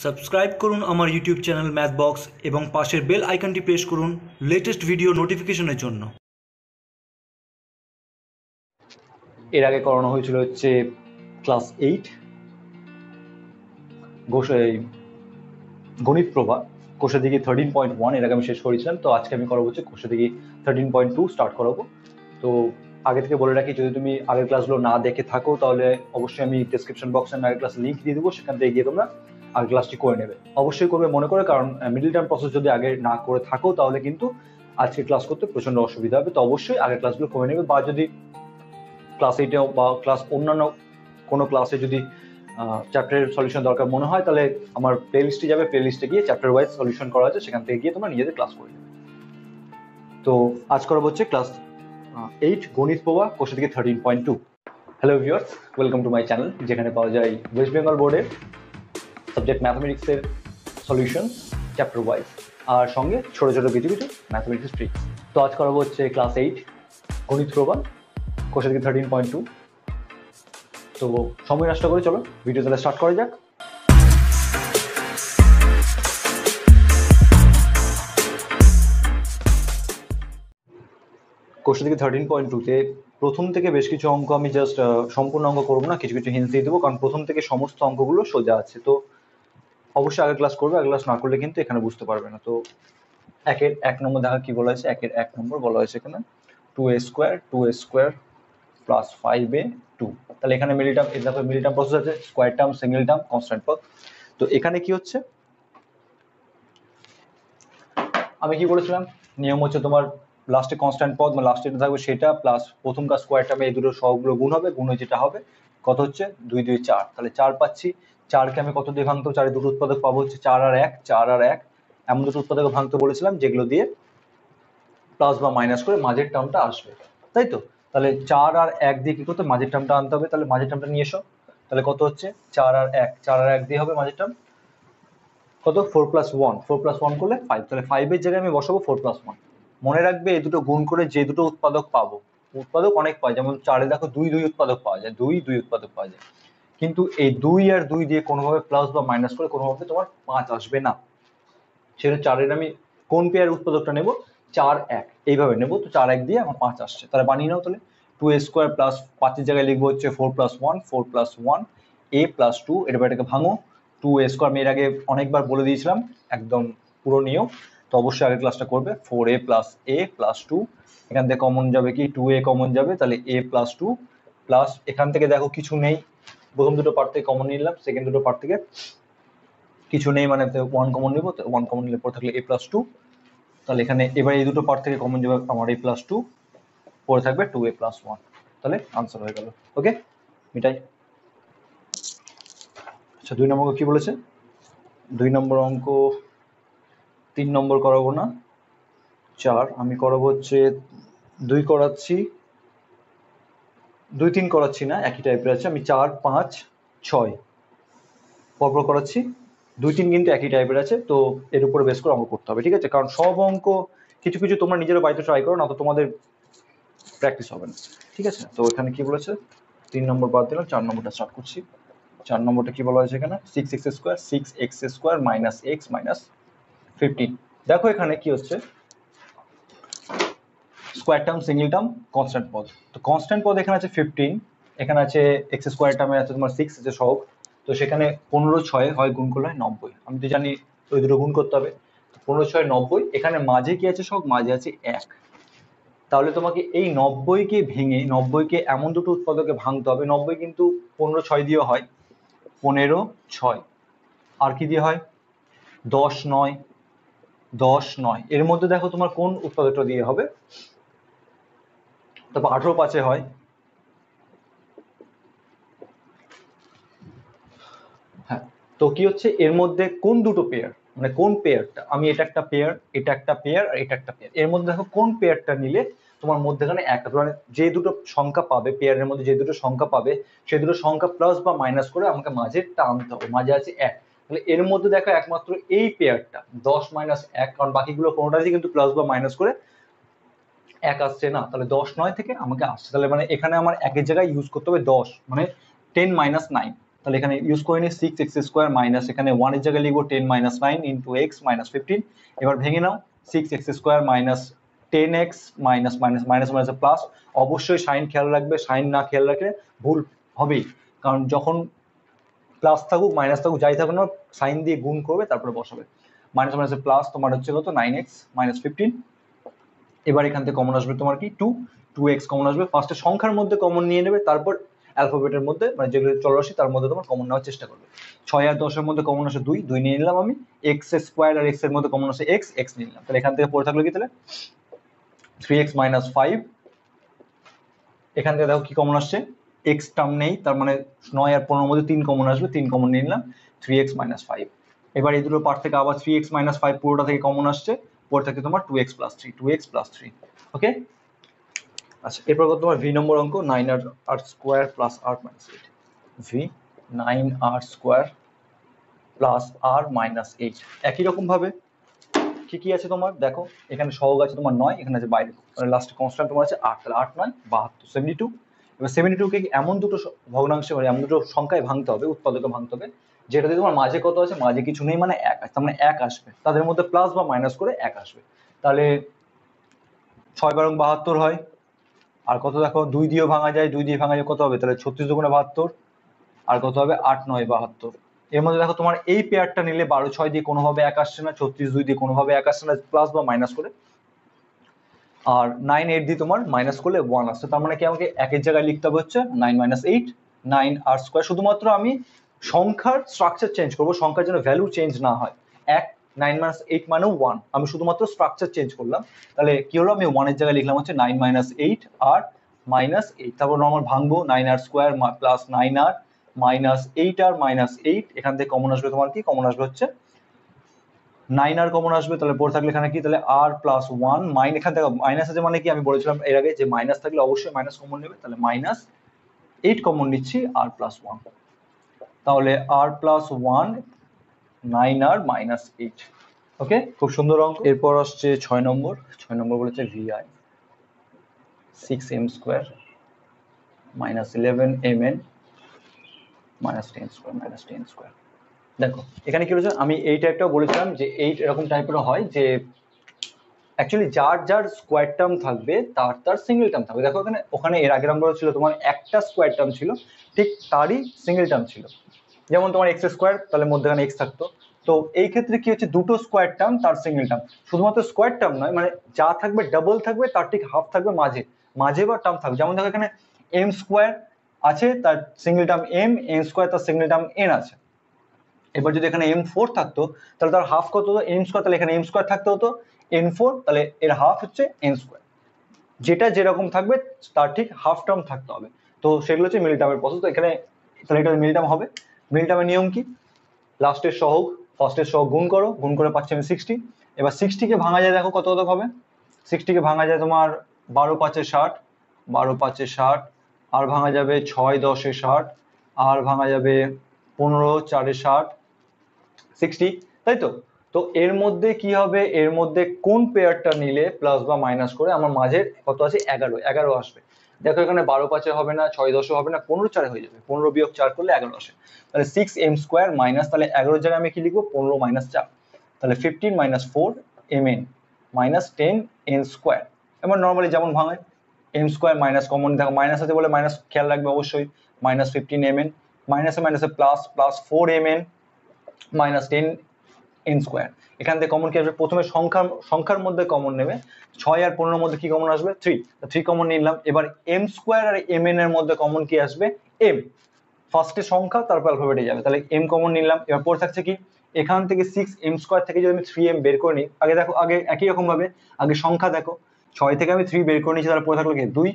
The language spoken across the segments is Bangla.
সাবস্ক্রাইব করুন আমার ইউটিউব চ্যানেল ম্যাথবক্স এবং পাশের বেল আইকনটি প্রেস করুন লেটেস্ট ভিডিও নোটিফিকেশনের জন্য। এর আগে করানো হয়েছিল হচ্ছে ক্লাস 8 গণিত প্রভা কোষাদিঘি 13.1 এর আগে আমি শেষ করেছিলাম। তো আজকে আমি করাবো হচ্ছে কোষাদিঘি 13.2 স্টার্ট করাবো। তো আগে থেকে বলে রাখি, যদি তুমি আগের ক্লাসগুলো না দেখে থাকো তাহলে অবশ্যই আমি ডেসক্রিপশন বক্সে আগের ক্লাস লিঙ্ক দিয়ে দেবো, সেখান থেকে গিয়ে তোমরা আগের ক্লাসটি করে নেবে। অবশ্যই করবে মনে করে, কারণ মিডল টার্ম প্রসেস যদি আগে না করে থাকো তাহলে কিন্তু আজকে ক্লাস করতে প্রচন্ড অসুবিধা হবে। তো অবশ্যই আগের ক্লাসগুলো করে নেবে, বা যদি ক্লাস 8 বা ক্লাস অন্যান্য কোনো ক্লাসে যদি চ্যাপ্টারের সলিউশন দরকার মনে হয় তাহলে আমার প্লেলিস্টে যাবে, প্লেলিস্টে গিয়ে চ্যাপ্টার ওয়াইজ সলিউশন করা আছে, সেখান থেকে গিয়ে তোমরা নিজেদের ক্লাস করে নেবে। তো আজ করাবো হচ্ছে ক্লাস 8 গণিত প্রভা কোষাদিঘি 13.2। Hello viewers, welcome to my channel, যেখানে পাওয়া যায় ওয়েস্ট বেঙ্গল বোর্ডের সাবজেক্ট ম্যাথমেটিক্সের সলিউশন চ্যাপ্টার ওয়াইজ, আর সঙ্গে ছোট ছোট কিছু কিছু ম্যাথমেটিক্স ট্রিক্স। তো আজ করাবো হচ্ছে ক্লাস 8 গণিত প্রভা কোষাদিঘি 13.2। তো সময় নষ্ট করে চলো ভিডিও তাহলে স্টার্ট করা যাক। কোষাদিঘি 13.2-তে প্রথম থেকে বেশ কিছু অঙ্ক আমি জাস্ট সম্পূর্ণ অঙ্ক করবো না, কিছু কিছু হিন্টস দিয়ে দেবো, কারণ প্রথম থেকে সমস্ত অঙ্কগুলো সোজা আছে। তো অবশ্যই আগের ক্লাস করবে, আগের ক্লাস না করলে কিন্তু এখানে বুঝতে পারবে না। তো একের 1 নম্বর দেখা কি বলা হয়েছে। একের 1 নম্বর বলা হয়েছে এখানে 2a² প্লাস 5a2। তাহলে এখানে মিডল টার্ম, এই দেখো মিডল টার্ম প্রসেস আছে, square term, single term, constant পদ। তো এখানে কি হচ্ছে, আমি কি বলেছিলাম, নিয়ম হচ্ছে তোমার লাস্টে কনস্ট্যান্ট পদ মানে লাস্টে থাকবে সেটা, প্লাস প্রথমকার স্কয়ার টার্মে এই দুটো সবগুলো গুণ হবে, গুণ হয়ে যেটা হবে কত হচ্ছে 2 2 4। তাহলে 4 পাচ্ছি। 4কে আমি কত দিয়ে ভাঙতে, 4 দুটো উৎপাদক পাবো হচ্ছে 4 আর 1, 4 আর 1 এমন দুটো উৎপাদক ভাঙতে বলেছিলাম যেগুলো দিয়ে প্লাস বা মাইনাস করে মাঝের টার্মটা আসবে, তাই তো। তাহলে 4 আর 1 দিয়ে কি করতে মাঝের টার্মটা আনতে হবে। তাহলে মাঝের টার্মটা নিয়ে এসো। তাহলে কত হচ্ছে 4 আর 1, 4 আর 1 দিয়ে হবে মাঝের টার্ম কত 4 + 1, 4 + 1 করলে 5। তাহলে 5 এর জায়গায় আমি বসাবো 4 + 1। মনে রাখবে এই দুটো গুণ করে যে দুটো উৎপাদক পাবো, উৎপাদক অনেক পাই, যেমন 4-এ দেখো 2 2 উৎপাদক পাওয়া যায়, 2 2 উৎপাদক পাওয়া যায়, কিন্তু এই 2 আর 2 দিয়ে কোনোভাবে প্লাস বা মাইনাস করে কোনোভাবে তোমার 5 আসবে না। সেটা 4-এর আমি কোন পেয়ার উৎপাদকটা নেব, 4 1 এইভাবে নেব। তো 4 1 দিয়ে আমার 5 আসছে, তাহলে বানিয়ে নাও। তাহলে 2a² প্লাস 5 এর জায়গায় লিখবো হচ্ছে 4 + 1, 4 + 1 a + 2। এটাকে ভাঙো। 2a² আমি এর আগে অনেকবার বলে দিয়েছিলাম, একদম পুরো নিয়ম। তো অবশ্যই আগের ক্লাসটা করবে। 4a + 2, এখান থেকে কমন যাবে কি 2a কমন যাবে, তাহলে a + 2 প্লাস এখান থেকে দেখো কিছু নেই, প্রথম দুটো পার্ট থেকে কমন নিলাম, সেকেন্ড দুটো পার্ট থেকে কিছু নেই, মানে 1 কমন নিব। 1 কমন নিলে পরে থাকলে a + 2। তাহলে এখানে এবার এই দুটো পার্ট থেকে কমন যাবে আমার a + 2, পরে থাকবে 2a + 1। তাহলে আনসার হয়ে গেল। ওকে, মিটাই। আচ্ছা, 2 নম্বর কি বলেছে, 2 নম্বর অঙ্ক 3 নম্বর করাবো না, 4 আমি করাবো হচ্ছে 2 করাচ্ছি, 2 3 করাচ্ছি না, একই টাইপের আছে। আমি 4 5 6 পরপর করাচ্ছি, 2 3 কিন্তু একই টাইপের আছে। তো এর উপরে বেস করে অঙ্ক করতে হবে, ঠিক আছে। কারণ সব অঙ্ক কিছু কিছু তোমরা নিজেরা বাড়িতে ট্রাই করো না, তো তোমাদের প্র্যাকটিস হবে না, ঠিক আছে। তো এখানে কি বলেছে, 3 নম্বর বাদ দিলাম, 4 নম্বরটা স্টার্ট করছি। 4 নম্বরটা কি বলা হয়েছে এখানে, 6x² - x - 15। দেখো এখানে কি হচ্ছে, square term, single term, constant পদ। তো কনস্ট্যান্ট পদ এখানে আছে 15, এখানে আছে x² টার্মে আছে তোমার 6 আছে সহগ। তো সেখানে 15 6 হয় গুণ করলে হয় 90। আমি তো জানি ওই দুটো গুণ করতে হবে। 15 6 90, এখানে মাঝে কি আছে সহগ, মাঝে আছে 1। তাহলে তোমাকে এই 90-কে ভেঙে, 90-কে এমন দুটো উৎপাদকে ভাঙতে হবে। 90 কিন্তু 15 6 দিয়ে হয়, 15 6, আর কি দিয়ে হয় 10 9, 10 9। এর মধ্যে দেখো তোমার কোন উৎপাদকটা দিয়ে হবে, তারপর 18 5-এ হয়, হ্যাঁ। তো কি হচ্ছে এর মধ্যে কোন দুটো পেয়ার, মানে কোন পেয়ারটা, আমি এটা একটা পেয়ার, এটা একটা পেয়ার, আর এটা একটা পেয়ার, এর মধ্যে দেখো কোন পেয়ারটা নিলে তোমার মধ্যেখানে একটা, মানে যে দুটো সংখ্যা পাবে পেয়ারের মধ্যে, যে দুটো সংখ্যা পাবে সেই দুটো সংখ্যা প্লাস বা মাইনাস করে আমাকে মাঝেরটা আনতে হবে। মাঝে আছে 1, তাহলে এর মধ্যে দেখো একমাত্র এই পেয়ারটা 10 - 1, কারণ বাকিগুলো কোনোটাই কিন্তু প্লাস বা মাইনাস করে 1 আসছে না। তাহলে 10 9 থেকে আমাকে আসছে, তাহলে মানে এখানে আমার 1-এর জায়গায় ইউজ করতে হবে 10, মানে 10 - 9। তাহলে এখানে ইউজ করে নিই 6x² মাইনাস এখানে 1 এর জায়গায় লিখবো 10 মাইনাস 9 ইন্টু এক্স মাইনাস 15। এবার ভেঙে নাও 6x² minus 10x minus minus minus minus plus. অবশ্যই সাইন খেয়াল রাখবে, সাইন না খেয়াল রাখলে ভুল হবেই, কারণ যখন প্লাস থাকুক মাইনাস থাকুক যাই থাকুক না সাইন দিয়ে গুণ করবে তারপরে বসাবে। মাইনাস মাইনাসে প্লাস তোমার হচ্ছে কত 9x মাইনাস 15। এবার এখান থেকে কমন আসবে তোমার কি 2x কমন আসবে। ফার্স্টে সংখ্যার মধ্যে কমন নিয়ে নেবে, তারপর অ্যালফাবেটের মধ্যে মানে যেগুলো চলরাশি তার মধ্যে তোমার কমন নেওয়ার চেষ্টা করবে। 6 আর 10 এর মধ্যে কমন আসে 2 নিয়ে নিলাম আমি। x² আর x এর মধ্যে কমন আসে x নিয়ে নিলাম। তাহলে এখান থেকে পড়ে থাকলো কি তাহলে 3x মাইনাস 5। এখান থেকে দেখো কি কমন আসছে, x টার্ম নেই, তার মানে 9 আর 15 এর মধ্যে 3 কমন আসবে, 3 কমন নিয়ে নিলাম 3x মাইনাস 5। এবার এই দুটো পার্ট থেকে আবার 3x মাইনাস 5 পুরোটা থেকে কমন আসছে, পরে থাকে তোমার 2x প্লাস 3 ওকে। আচ্ছা এরপর তোমার ভি নম্বর অঙ্ক 9r² plus r minus 8। V 9r² plus r minus 8 একই রকম ভাবে কি কি আছে তোমার দেখো, এখানে সহগ আছে তোমার 9, এখানে আছে বাইরে মানে লাস্ট কনস্ট্যান্ট তোমার আছে 8, তাহলে 8 9 72 72। এবার 72 কে এমন দুটো ভগ্নাংশে মানে এমন দুটো সংখ্যায় ভাঙতে হবে, উৎপাদকে ভাঙতে হবে যেটাতে তোমার মাঝে কত আছে, মাঝে কিছু নেই মানে 1 আছে, তার মানে 1 আসবে, তাদের মধ্যে প্লাস বা মাইনাস করে 1 আসবে। তাহলে 6 বারং 72 হয়, আর কত দেখো 2 দিয়েও ভাঙা যায়, 2 দিয়ে ভাঙা যায় কত হবে, তাহলে 36 দুগুণে 72, আর কত হবে 8 9 72। এর মধ্যে দেখো তোমার এই পেয়ারটা নিলে 12 6 দিয়ে কোনোভাবে 1 আসছে না, 36 2 দিয়ে কোনোভাবে 1 আসছে না প্লাস বা মাইনাস করে, আর 9 8 দিয়ে তোমার মাইনাস করলে 1 আসছে, তার মানে কি আমাকে একের জায়গায় লিখতে হবে হচ্ছে 9 মাইনাস 8 9r²। শুধুমাত্র আমি সংখ্যার স্ট্রাকচার চেঞ্জ করবো, সংখ্যার জন্য ভ্যালু চেঞ্জ না হয়। 1 9 মাইনাস 8 মানে 1, আমি শুধুমাত্র স্ট্রাকচার চেঞ্জ করলাম। তাহলে কি হলো, আমি 1 এর জায়গায় লিখলাম হচ্ছে 9 মাইনাস 8 আর মাইনাস 8, তারপর নরমাল ভাঙবো 9r² plus 9r minus 8r minus 8। এখান থেকে কমন আসবে তোমার কি, কমন আসবে হচ্ছে 9r কমন আসবে, তাহলে পড়ে থাকলে এখানে কি, তাহলে r প্লাস 1 মাইন, এখান থেকে মাইনাস আছে মানে কি আমি বলেছিলাম এর আগে যে মাইনাস থাকলে অবশ্যই মাইনাস কমন নেবে, তাহলে মাইনাস 8 কমন নিচ্ছি r প্লাস 1, তাহলে r প্লাস 1 9r মাইনাস 8 ওকে। খুব সুন্দর অঙ্ক। এরপর আসছে 6 নম্বর বলেছে vi 6m² minus 11mn minus 10²। দেখো এখানে কি হচ্ছে, আমি এই টাইপটাও বলেছিলাম যে এই এরকম টাইপের হয় যে অ্যাকচুয়ালি যার যার স্কোয়ার টার্ম থাকবে তার সিঙ্গেল টার্ম থাকবে। দেখো এখানে ওখানে এর আগের নম্বর ছিল তোমার একটা স্কোয়ার টার্ম ছিল, ঠিক তারই সিঙ্গেল টার্ম ছিল, যেমন তোমার x² তাহলে মধ্যখানে x থাকতো। তো এই ক্ষেত্রে কি হচ্ছে, দুটো স্কোয়ার টার্ম তার সিঙ্গেল টার্ম, শুধুমাত্র স্কোয়ার টার্ম নয় মানে যা থাকবে ডাবল থাকবে, তার ঠিক হাফ থাকবে মাঝে বা টার্ম থাকবে। যেমন দেখো এখানে m² আছে, তার সিঙ্গেল টার্ম n² তার সিঙ্গেল টার্ম n আছে। এবার যদি এখানে m4 থাকতো তাহলে তার হাফ কত হতো n², তাহলে এখানে m² থাকতে হতো n4, তাহলে এর হাফ হচ্ছে n²। যেটা যেরকম থাকবে তার ঠিক হাফ টার্ম থাকতে হবে, তো সেগুলো হচ্ছে মিল টার্মের প্রসেস। তো এখানে তাহলে এটা মিল টার্ম হবে। মিল টার্মের নিয়ম কি, লাস্টের সহগ ফার্স্টের সহগ গুণ করো, গুণ করে পাচ্ছি আমি 60। এবার 60 কে ভাঙা যায় দেখো কত কত হবে, 60 কে ভাঙা যায় তোমার 12 5 60, 12 5 60, আর ভাঙা যাবে 6 10 60, আর ভাঙা যাবে 15 4 60, 60 তাই তো। তো এর মধ্যে কি হবে, এর মধ্যে কোন পেয়ারটা নিলে প্লাস বা মাইনাস করে আমার মাঝের কত আছে 11 আসবে। দেখো এখানে 12 5 হবে না, 6 10 হবে না, 15 4 হয়ে যাবে, 15 বিয়োগ 4 করলে 11 আসে। তাহলে 6m² মাইনাস, তাহলে 11 জায়গায় আমি কি লিখবো 15 মাইনাস 4, তাহলে 15 মাইনাস 4 mn মাইনাস 10n²। এবার নর্মালি যেমন ভাঙায় m² মাইনাস কমন, দেখো মাইনাস আছে বলে মাইনাস খেয়াল রাখবে অবশ্যই, মাইনাস 15 mn মাইনাসে মাইনাসে plus plus 4 mn minus 10n²। এখান থেকে কমন কি আসবে, প্রথমে সংখ্যার মধ্যে কমন নেবে, 6 আর 15 এর মধ্যে কি কমন আসবে 3 কমন নিলাম। এবার m² আর mn এর মধ্যে কমন কি আসবে m, ফার্স্টে সংখ্যা তারপর অ্যালফাবেটে যাবে, তাহলে m কমন নিলাম। এবার পরে থাকছে কি, এখান থেকে 6m² থেকে যদি আমি 3m বের করে নিই, আগে দেখো আগে একই রকম ভাবে আগে সংখ্যা দেখো, 6 থেকে আমি 3 বের করে নিয়েছি, তাহলে পরে থাকলো কি 2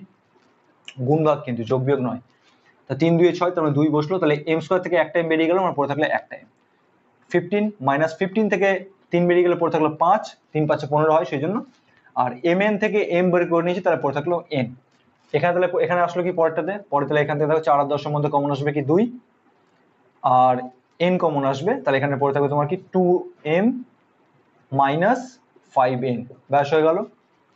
গুণ ভাগ কিন্তু যোগ বিয়োগ নয়, তা 3 2 6, তার মানে 2 বসলো, তাহলে m² থেকে একটা m বেরিয়ে গেল, আমার পরে থাকলো একটা m। 15 মাইনাস 15 থেকে 3 বেরিয়ে গেলে পরে থাকলো 5, 3 5 15 হয় সেই জন্য, আর mn থেকে m বের করে নিয়েছি, তাহলে পরে থাকলো n। এখানে তাহলে এখানে আসলো কি পরেরটাতে, পরে তাহলে এখান থেকে দেখো 4 আর 10 এর মধ্যে কমন আসবে কি 2, আর n কমন আসবে, তাহলে এখানে পরে থাকবে তোমার কি 2m মাইনাস 5n, ব্যাস হয়ে গেল।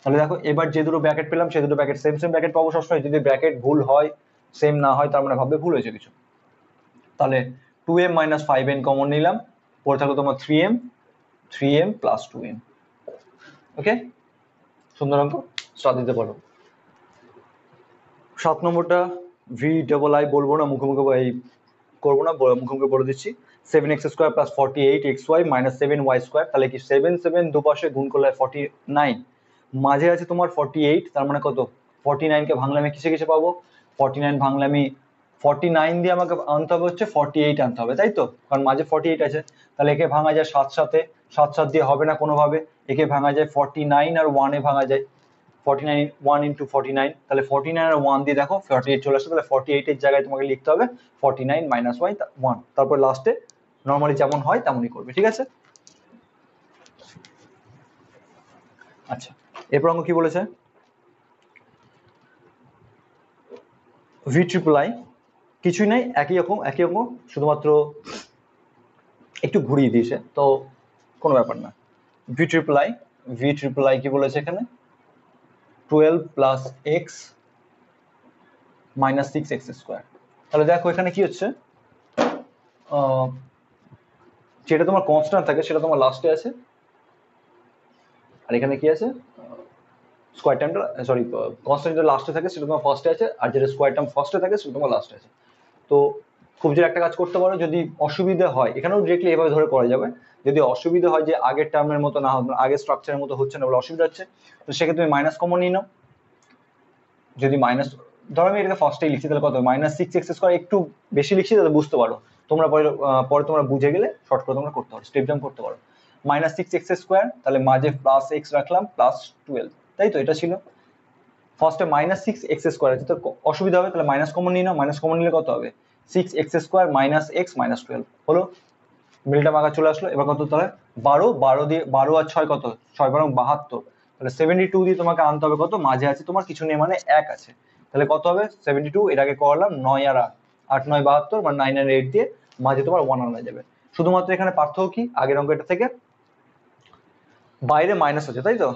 তাহলে দেখো এবার যে দুটো ব্র্যাকেট পেলাম সেই দুটো ব্র্যাকেট সেম ব্র্যাকেট পাবো সবসময়, যদি ব্র্যাকেট ভুল হয় সেম না হয় তার মানে ভাববে ভুল হয়েছে কিছু। তাহলে 2m মাইনাস 5n কমন নিলাম, পরে থাকলো তোমার 3m প্লাস 2n। ওকে, সুন্দর অঙ্ক, স্টার্ট দিতে পারো। 7 নম্বরটা ভি ডবল আই বলবো না, মুখে মুখে এই করবো না, মুখে মুখে বলে দিচ্ছি। 7x square plus 48xy minus 7y square, তাহলে কি 7 দুপাশে গুণ করলে 49, মাঝে আছে তোমার 48, তার মানে কত 49 কে ভাঙলে আমি কিসে কিসে পাবো, 49 ভাঙলে আমি 49 দিয়ে আমাকে আনতে হবে হচ্ছে 48 আনতে হবে, তাই তো, কারণ মাঝে 48 আছে। তাহলে একে ভাঙা যায় 7 সাথে, 7 দিয়ে হবে না কোনোভাবে, একে ভাঙা যায় 49 আর 1 এ ভাঙা যায়, 49 1 ইন্টু 49, তাহলে 49 আর 1 দিয়ে দেখো 48 চলে আসছে, তাহলে 48 এর জায়গায় তোমাকে লিখতে হবে 49 মাইনাস y 1, তারপর লাস্টে নর্মালি যেমন হয় তেমনই করবে, ঠিক আছে। আচ্ছা, এরপর অঙ্ক কি বলেছে, ভি ট্রিপল আই কিছুই নাই, একই রকম শুধুমাত্র একটু ঘুরিয়ে দিয়েছে, তো কোনো ব্যাপার না। ভি ট্রিপল আই কি বলেছে এখানে, 12 plus x minus 6x square. তাহলে দেখো এখানে কি হচ্ছে, যেটা তোমার কনস্ট্যান্ট থাকে সেটা তোমার লাস্টে আছে, আর এখানে কি আছে, স্কোয়ার টার্মটা সরি কনস্ট্যান্ট যেটা লাস্টে থাকে সেটা তোমার ফার্স্টে আছে, আর যেটা স্কোয়ার টার্ম ফার্স্টে থাকে সেটা তোমার লাস্টে আছে। তো খুব জোর একটা কাজ করতে পারো, যদি অসুবিধা হয় এখানেও ডিরেক্টলি এভাবে ধরে করা যাবে, যদি অসুবিধা হয় যে আগের টার্মের মতো না হবে, আগের স্ট্রাকচারের মতো হচ্ছে না বলে অসুবিধা হচ্ছে, তো সেক্ষেত্রে তুমি মাইনাস কমন নিয়ে নাও। যদি মাইনাস, ধরো আমি এটাকে ফার্স্টেই লিখছি, তাহলে কত মাইনাস 6x স্কোয়ার, একটু বেশি লিখছি তাহলে বুঝতে পারো তোমরা, পরে তোমরা বুঝে গেলে শর্ট করে তোমরা করতে পারো, স্টেপ জাম্প করতে পারো। মাইনাস 6x স্কোয়ার, তাহলে মাঝে প্লাস এক্স রাখলাম প্লাস 12, তাই তো, এটা ছিল ফার্স্টে মাইনাস 6x স্কোয়ার আছে, তো অসুবিধা হবে, তাহলে মাইনাস কমন নিয়ে নাও, মাইনাস কমন নিলে কত হবে 6x square minus x minus 12 হলো, মিলটা মাখা চলে আসলো। এবার কত, তাহলে 12 দিয়ে 12 আর 6 কত, 6 বারং 72, তাহলে 72 দিয়ে তোমাকে আনতে হবে কত, মাঝে আছে তোমার কিছু নেই মানে 1 আছে, তাহলে কত হবে 72, এর আগে করলাম 9 আর 8 9 72, বা 9 আর 8 দিয়ে মাঝে তোমার 1 আনা যাবে। শুধুমাত্র এখানে পার্থক্য কি, আগের অঙ্কটা থেকে বাইরে মাইনাস আছে, তাই তো,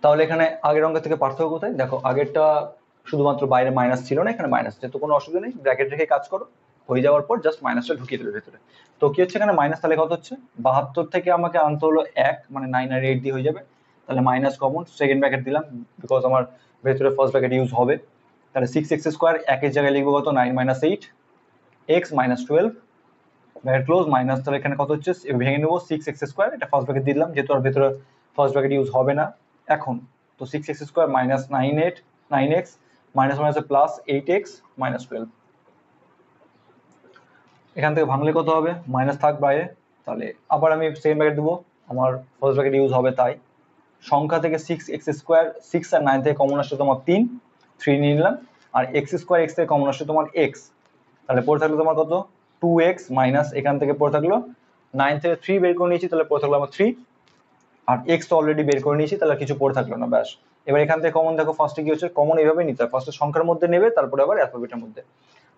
তাহলে এখানে আগের অঙ্কের থেকে পার্থক্য কোথায়, দেখো আগেরটা শুধুমাত্র বাইরে মাইনাস ছিল না, এখানে মাইনাস আছে, তো কোনো অসুবিধা নেই, ব্র্যাকেট রেখে কাজ করো, হয়ে যাওয়ার পর জাস্ট মাইনাসটা ঢুকিয়ে দেবে ভেতরে। তো কি হচ্ছে এখানে মাইনাস, তাহলে কত হচ্ছে 72 থেকে আমাকে আনতে হলো 1, মানে 9 আর 8 দিয়ে হয়ে যাবে, তাহলে মাইনাস কমন, সেকেন্ড ব্র্যাকেট দিলাম বিকজ আমার ভেতরে ফার্স্ট ব্র্যাকেট ইউজ হবে, তাহলে 6x স্কোয়ার, 1 এর জায়গায় লিখবো কত 9 minus 8 x minus 12 bracket close, minus, তাহলে এখানে কত হচ্ছে ভেঙে নেবো 6x স্কোয়ার, এটা ফার্স্ট ব্র্যাকেট দিলাম যেহেতু আর ভেতরে ফার্স্ট ব্র্যাকেট ইউজ হবে না এখন, তো 6x square minus 9x minus minus plus 8x minus 12, এখান থেকে ভাঙলে কত হবে, মাইনাস থাক বাইরে, তাহলে আবার আমি সেকেন্ড ব্র্যাকেট দেবো, আমার ফার্স্ট ব্র্যাকেট ইউজ হবে, তাই সংখ্যা থেকে 6x স্কোয়ার 6 আর 9 থেকে কমন আসছে তোমার 3 নিয়ে নিলাম, আর x স্কোয়ার x থেকে কমন আসছে তোমার x, তাহলে পড়ে থাকলো তোমার কত 2x মাইনাস, এখান থেকে পড়ে থাকলো 9 থেকে 3 বের করে নিয়েছি, তাহলে পড়ে থাকলো আমার 3, আর x তো অলরেডি বের করে নিয়েছি, তাহলে কিছু পড়ে থাকলো না, ব্যাস। এবার এখান থেকে কমন দেখো, ফার্স্টে কি হচ্ছে, কমন এইভাবে নিতে হয়, ফার্স্টে সংখ্যার মধ্যে নেবে তারপরে আবার অ্যালফাবেটের মধ্যে,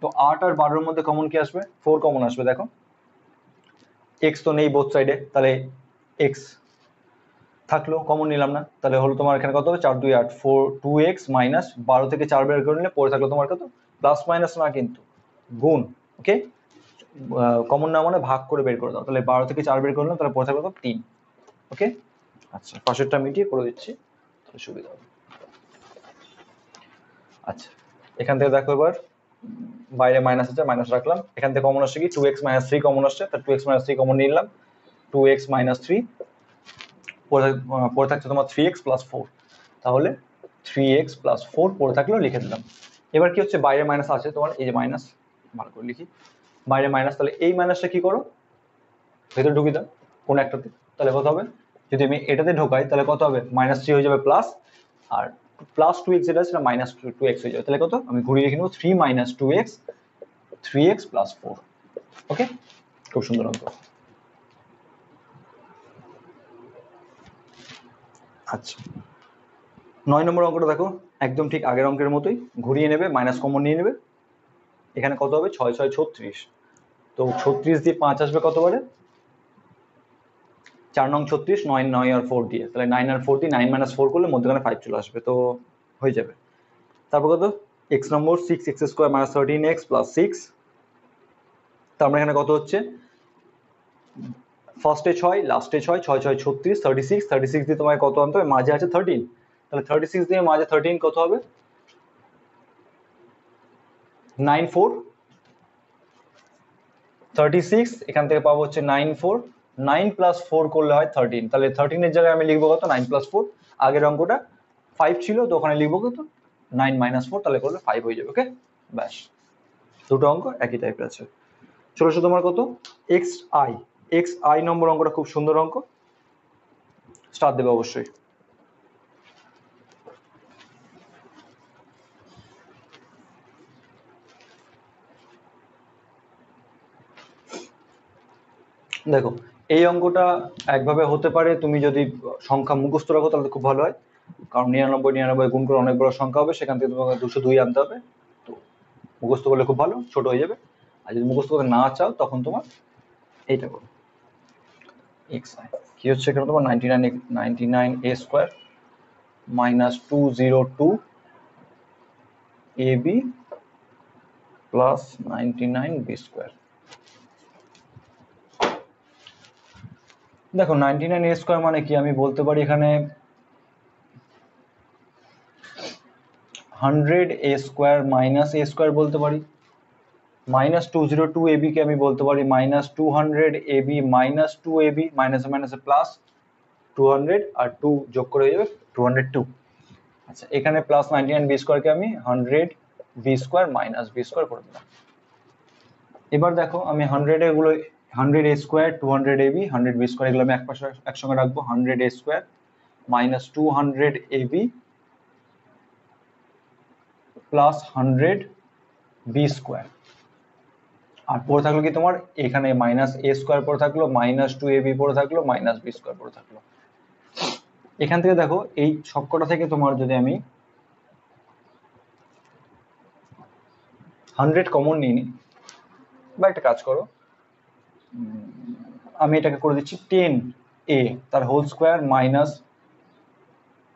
তো 8 আর 12 এর মধ্যে কমন কি আসবে, 4 কমন আসবে, দেখো x তো নেই বোথ সাইডে, তাহলে x থাকলো, কমন নিলাম না, তাহলে হলো তোমার এখানে কত হবে 4 2 8 4 2x মাইনাস 12 থেকে 4 বের করে নিলে পড়ে থাকলো তোমার কত, প্লাস মাইনাস না কিন্তু গুণ, ওকে, কমন না মানে ভাগ করে বের করে দাও, তাহলে 12 থেকে 4 বের করলাম, তাহলে পড়ে থাকলো 3, ওকে। আচ্ছা, পাশেরটা মিটিয়ে করে দিচ্ছি তাহলে সুবিধা হবে। আচ্ছা, এখান থেকে দেখো এবার বাইরে মাইনাস আছে, মাইনাস রাখলাম, এখান থেকে কমন আসছে কি 2x মাইনাস 3 কমন আসছে, তাহলে 2x মাইনাস 3 কমন নিলাম, 2x মাইনাস 3 পড়ে থাকছে তোমার 3x প্লাস 4, তাহলে 3x প্লাস 4 পড়ে থাকলেও লিখে দিলাম। এবার কি হচ্ছে, বাইরে মাইনাস আছে তোমার, এই যে মাইনাস, ভালো করে লিখি, বাইরে মাইনাস, তাহলে এই মাইনাসটা কি করো ভেতরে ঢুকিয়ে দাও কোন একটাতে, তাহলে কত হবে, যদি আমি এটাতে ঢোকাই তাহলে কত হবে মাইনাস 3 হয়ে যাবে প্লাস, আর প্লাস 2x যেটা সেটা মাইনাস 2x হয়ে যাবে, তাহলে কত আমি ঘুরিয়ে লিখে নেবো 3 মাইনাস 2x 3x প্লাস 4, ওকে, খুব সুন্দর অঙ্ক। আচ্ছা, 9 নম্বর অঙ্কটা দেখো, একদম ঠিক আগের অঙ্কের মতোই, ঘুরিয়ে নেবে, মাইনাস কমন নিয়ে নেবে, এখানে কত হবে 6 6 36, তো 36 দিয়ে 5 আসবে কতবারে, 4 নং 36, 9 9 আর 4 দিয়ে, তাহলে 9 আর 4 দিয়ে 9 মাইনাস 4 করলে মধ্যখানে 5 চলে আসবে, তো হয়ে যাবে। তারপর কত x নম্বর 6x square minus 13x plus 6, তার মানে এখানে কত হচ্ছে, ফার্স্টে 6, লাস্টে 6, 6 6 36, 36, 36 দিয়ে তোমায় কত আনতে হবে, মাঝে আছে 13, তাহলে 36 দিয়ে মাঝে 13 কত হবে, 9 4, 36 এখান থেকে পাবো হচ্ছে 9 4, 9 প্লাস 4 করলে হয় 13, তাহলে 13 এর জায়গায় আমি লিখবো কত, 9 প্লাস 4, আগের অঙ্কটা 5 ছিল তো ওখানে লিখবো কত, 9 মাইনাস 4, তাহলে করলে 5 হয়ে যাবে। ওকে, ব্যাস, দুটো অঙ্ক একই টাইপের আছে। চলো তোমার কত, এক্স আই, এক্স আই নম্বর অঙ্কটা খুব সুন্দর অঙ্ক, স্টার দেবে অবশ্যই। দেখো এই অঙ্কটা একভাবে হতে পারে, তুমি যদি সংখ্যা মুখস্থ রাখো তাহলে খুব ভালো হয়, কারণ 99 গুণ করে অনেক বড় সংখ্যা হবে, সেখান থেকে তোমাকে 202 আনতে হবে, তো মুখস্থ করলে খুব ভালো, ছোট হয়ে যাবে। আর যদি মুখস্থ করতে না চাও তখন তোমার এইটা করো, এক্স আই কি হচ্ছে এখানে তোমার 99 এ স্কোয়ার মাইনাস 202 এ বি প্লাস 99 বি স্কোয়ার। দেখো 99 এ স্কোয়ার মানে কি, আমি বলতে পারি এখানে 100 A square minus A square বলতে পারি, মাইনাস 202 এ বি কে আমি বলতে পারি minus 200 A B minus 2 A B, মাইনাসে মাইনাসে প্লাস 200 আর 2 যোগ করে হয়ে যাবে 202। আচ্ছা এখানে প্লাস 99 বি স্কোয়ারকে আমি 100 B square minus B square করে দিলাম। এবার দেখো আমি 100 এগুলো 100 A square 200 A B 100 B square এগুলো আমি একসঙ্গে রাখবো, 100 A square minus 200 A B plus 100 B square, আর পড়ে থাকলো কি তোমার এখানে মাইনাস এ স্কোয়ার পড়ে থাকলো, মাইনাস 2 এ বি পড়ে থাকলো, মাইনাস বি স্কোয়ার পড়ে থাকলো। এখান থেকে দেখো এই সবকটা থেকে তোমার যদি আমি 100 কমন নিয়ে নিই, বা একটা কাজ করো, আমি এটাকে করে দিচ্ছি 10 এ তার হোল স্কোয়ার মাইনাস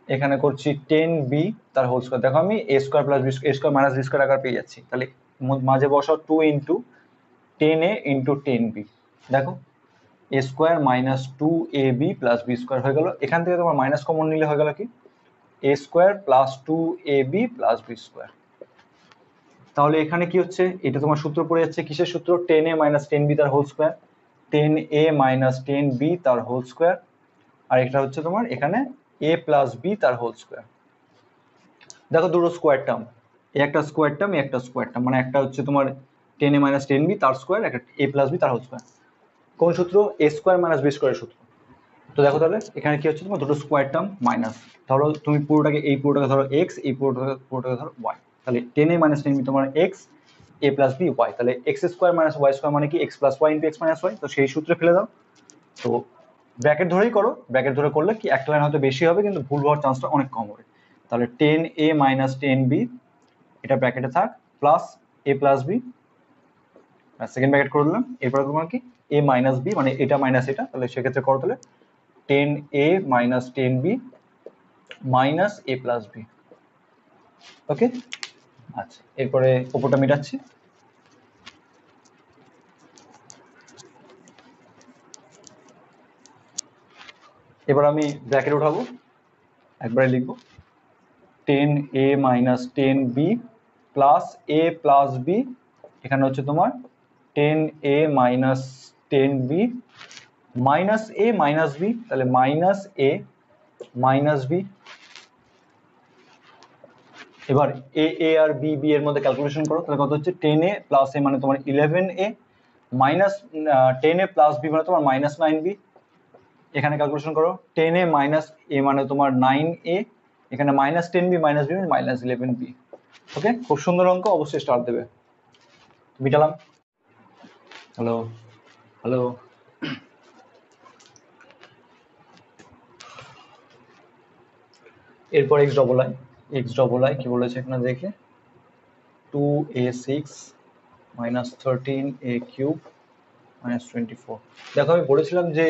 এখানে করছি 10 বি তার হোল স্কোয়ার। দেখো আমি A square plus B A square minus B square আকার পেয়ে যাচ্ছি, তাহলে মাঝে বসাও 2 ইন্টু 10 এ ইন্টু 10 বি, দেখো এ স্কোয়ার মাইনাস 2 এ বি প্লাস বি স্কোয়ার হয়ে গেল। এখান থেকে তোমার মাইনাস কমন নিলে হয়ে গেল কি এ স্কোয়ার প্লাস 2 এ বি প্লাস বি স্কোয়ার। তাহলে এখানে কি হচ্ছে, এটা তোমার সূত্র পড়ে যাচ্ছে কিসের সূত্র, 10 এ মাইনাস 10 বি তার whole square, 10 A minus 10 B তার হোল স্কোয়ার, আর এটা হচ্ছে তোমার এখানে এ প্লাস বি তার হোল স্কোয়ার। দেখো দুটো স্কোয়ার টার্ম, একটা স্কোয়ার টার্ম একটা স্কোয়ার টার্ম, মানে একটা হচ্ছে তোমার 10 এ মাইনাস 10 বি তার স্কোয়ার, একটা এ প্লাস বি তার হোল স্কোয়ার। কোন সূত্র, এ স্কোয়ার মাইনাস বি স্কোয়ারের সূত্র। তো দেখো তাহলে এখানে কি হচ্ছে তোমার দুটো স্কোয়ার টার্ম মাইনাস, ধরো তুমি পুরোটাকে এই পুরোটাকে ধরো এক্স, এই পুরোটাকে ধরো ওয়াই, তাহলে 10 এ মাইনাস 10 বি তোমার X, A plus B Y, তাহলে X square minus Y square মানে কি X plus Y into x minus Y, তো সেই সূত্রে ফেলে দাও। তো ব্র্যাকেট ধরেই করো, ব্র্যাকেট ধরে করলে কি একটা লাইন হয়তো বেশি হবে কিন্তু ভুল হওয়ার চান্সটা অনেক কম হবে। তাহলে 10 এ মাইনাস 10 বি এটা ব্র্যাকেটে থাক প্লাস এ প্লাস বি, সেকেন্ড ব্র্যাকেট করে দিলাম, এরপরে তোমার কি এ মাইনাস বি মানে এটা মাইনাস এটা, তাহলে সেক্ষেত্রে করো তাহলে 10 A minus 10 B minus A plus B. ওকে, আচ্ছা এরপরে ওপরটা মেটাচ্ছি, এবার আমি ব্র্যাকেট উঠাবো, একবারে লিখবো 10 A minus 10 B plus A plus B, এখানে হচ্ছে তোমার 10 A minus 10 B minus A minus B, তাহলে মাইনাস এ মাইনাস বি। এবার এ আর বি বি এর মধ্যে ক্যালকুলেশন করো, তাহলে কত হচ্ছে 10 এ প্লাস এ মানে তোমার 11 এ মাইনাস 10 এ প্লাস বি মানে তোমার মাইনাস 9 বি, এখানে ক্যালকুলেশন করো 10 এ মাইনাস এ মানে তোমার 9 এ, এখানে মাইনাস 10 বি মাইনাস বি মানে মাইনাস 11 বি। ওকে, খুব সুন্দর অঙ্ক, অবশ্যই স্টার দেবে। মিটালাম, হ্যালো হ্যালো, এরপর এক্স ডবল আই কি বলেছে এখানে দেখে 2a6 minus 13a cube minus 24। দেখো আমি বলেছিলাম যে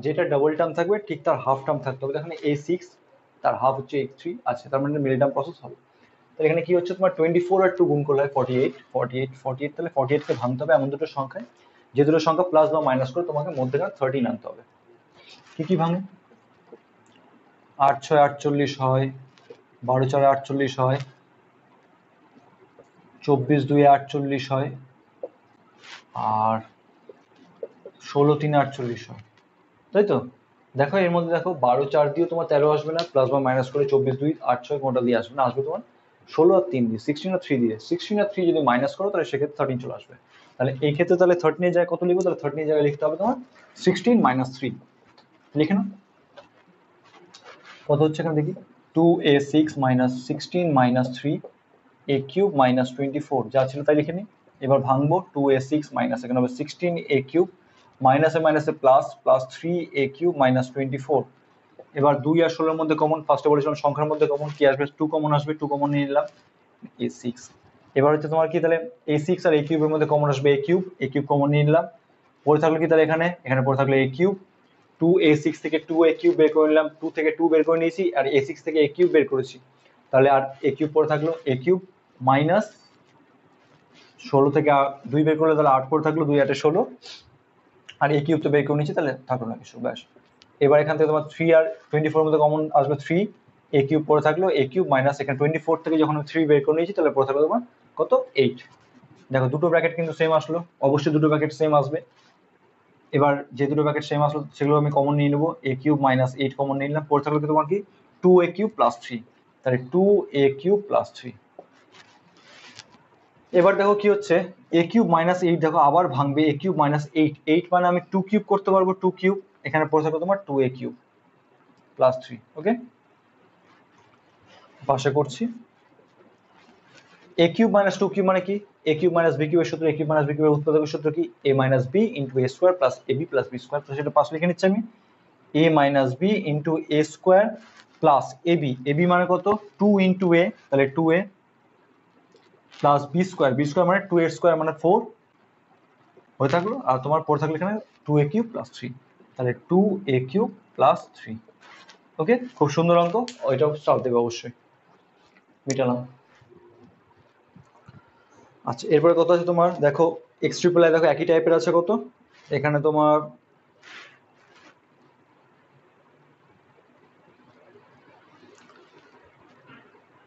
যেটা ডাবল টার্ম থাকবে ঠিক তার হাফ টার্ম থাকতে হবে, এখানে a6 তার হাফ হচ্ছে a3 আছে, তার মানে মিডল টার্ম প্রসেস হবে। তাহলে এখানে কি হচ্ছে তোমার 24 আর 2 গুণ করলে হয় 48, 48, 48, তাহলে 48 কে ভাঙতে হবে এমন দুটো সংখ্যায় যে দুটো সংখ্যা প্লাস বা মাইনাস করে তোমাকে মধ্যেখানে 13 আনতে হবে। কি কি ভাঙে? 8 6 48 হয়, 12 4 48 হয়, 24 2 48 হয়, আর 16 3 48 হয়, তাই তো? দেখো এর মধ্যে দেখো 12 4 দিয়ে তোমার 13 আসবে না, প্লাস বা মাইনাস করে 24 2 8 6 কোনটা দিয়ে আসবে না, আসবে তোমার 16 আর 3 দিয়ে, 16 আর 3 দিয়ে। 16 আর 3 যদি মাইনাস করো তাহলে সেক্ষেত্রে 13 চলে আসবে। তাহলে এই ক্ষেত্রে তাহলে 13 এর জায়গায় কত লিখবো? তাহলে 13 এর জায়গায় লিখতে হবে তোমার 16 মাইনাস 3। লিখে নাও কত হচ্ছে এখানে দেখি, 2a6 minus 16 minus 3 a cube minus 24, যা ছিল তাই লিখে নিই। এবার ভাঙবো, 2a6 মাইনাস এখানে হবে 16a কিউব মাইনাসে মাইনাসে plus, plus 3a cube minus 24। এবার 2 আর 16 এর মধ্যে কমন, ফার্স্টে বলেছিলাম সংখ্যার মধ্যে কমন কি আসবে? 2 কমন আসবে, 2 কমন নিয়ে নিলাম, a6। এবার হচ্ছে তোমার কি, তাহলে a6 আর a কিউবের মধ্যে কমন আসবে a কিউব কমন নিয়ে নিলাম। পড়ে থাকলো কি তাহলে এখানে, এখানে পড়ে থাকলো a কিউব, 2a6 থেকে 2a কিউব বের করে নিলাম, 2 থেকে 2 বের করে নিয়েছি, আর a6 থেকে a কিউব বের করেছি, তাহলে আর a কিউব পড়ে থাকলো a কিউব মাইনাস 16 থেকে 2 বের করলে তাহলে 8 পড়ে থাকলো, 2 8 16, আর a কিউব তো বের করে নিয়েছি, তাহলে থাকলো না কিছু, ব্যাস। এবার এখান থেকে তোমার 3 আর 24 এর মধ্যে কমন আসবে 3, a কিউব পড়ে থাকলো a কিউব মাইনাস এখানে 24 থেকে যখন 3 বের করে নিয়েছি তাহলে পড়ে থাকলো তোমার কত 8। দেখো দুটো ব্র্যাকেট কিন্তু সেম আসলো, অবশ্যই দুটো ব্র্যাকেট সেম আসবে। এবার যে দুটো ব্র্যাকেট সেম আসলো সেগুলো আমি কমন নিয়ে নেবো, a কিউব মাইনাস 8 কমন নিয়ে নিলাম, পড়ে থাকলো তোমার কি 2a কিউব প্লাস 3, তাহলে 2a কিউব প্লাস 3। এবার দেখো কি হচ্ছে, a কিউব মাইনাস 8 দেখো আবার ভাঙবে, a কিউব মাইনাস 8, 8 মানে আমি 2 কিউব করতে পারবো, 2 কিউব, এখানে পড়ে থাকলো তোমার 2a কিউব প্লাস 3। ওকে, পাশে করছি। a কিউব মাইনাস 2 কিউব মানে কি? a কিউব মাইনাস b কিউবের সূত্র, a কিউব মাইনাস b কিউবের উৎপাদকের সূত্র কি? a minus b into a square plus ab plus b square, তো সেটা পাশে লিখে নিচ্ছি আমি, a minus b into a square plus ab, ab মানে কত? 2 ইন্টু a, তাহলে 2a plus b square, b square মানে 2a স্কোয়ার মানে 4 হয়ে থাকলো, আর তোমার পড়ে থাকলো এখানে 2a কিউব প্লাস 3, তাহলে 2a কিউব প্লাস 3। ওকে, খুব সুন্দর অঙ্ক, ওইটাও চাপ দেবে অবশ্যই, মিটালাম। আচ্ছা, এরপরে কত আছে তোমার, দেখো এক্স ট্রিপল আই, দেখো একই টাইপের আছে কত, এখানে তোমার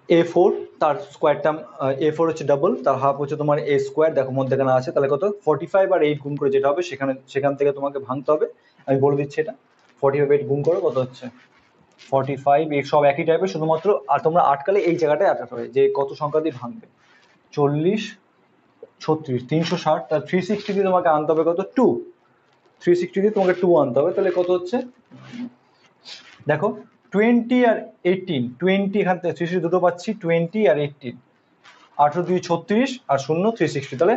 a4, তার স্কোয়ার টার্ম, a4 হচ্ছে ডাবল, তার হাফ হচ্ছে তোমার a স্কোয়ার, দেখো মধ্যেখানে আছে, তাহলে কত 45 আর 8 গুণ করে যেটা হবে সেখান থেকে তোমাকে ভাঙতে হবে, আমি বলে দিচ্ছি এটা, 45 8 গুণ করো কত হচ্ছে 45, এই সব একই টাইপের, শুধুমাত্র আর তোমরা আটকালে এই জায়গাটায় আটকাতে হবে যে কত সংখ্যা দিয়ে ভাঙবে, 40 36 360, তার 360 দিয়ে তোমাকে আনতে হবে কত 2, 360 দিয়ে তোমাকে 2 আনতে হবে, তাহলে কত হচ্ছে দেখো 20 আর 18, 20 এখান থেকে 360 দুটো পাচ্ছি, 20 আর 18, 18 2 36 আর 0 360, তাহলে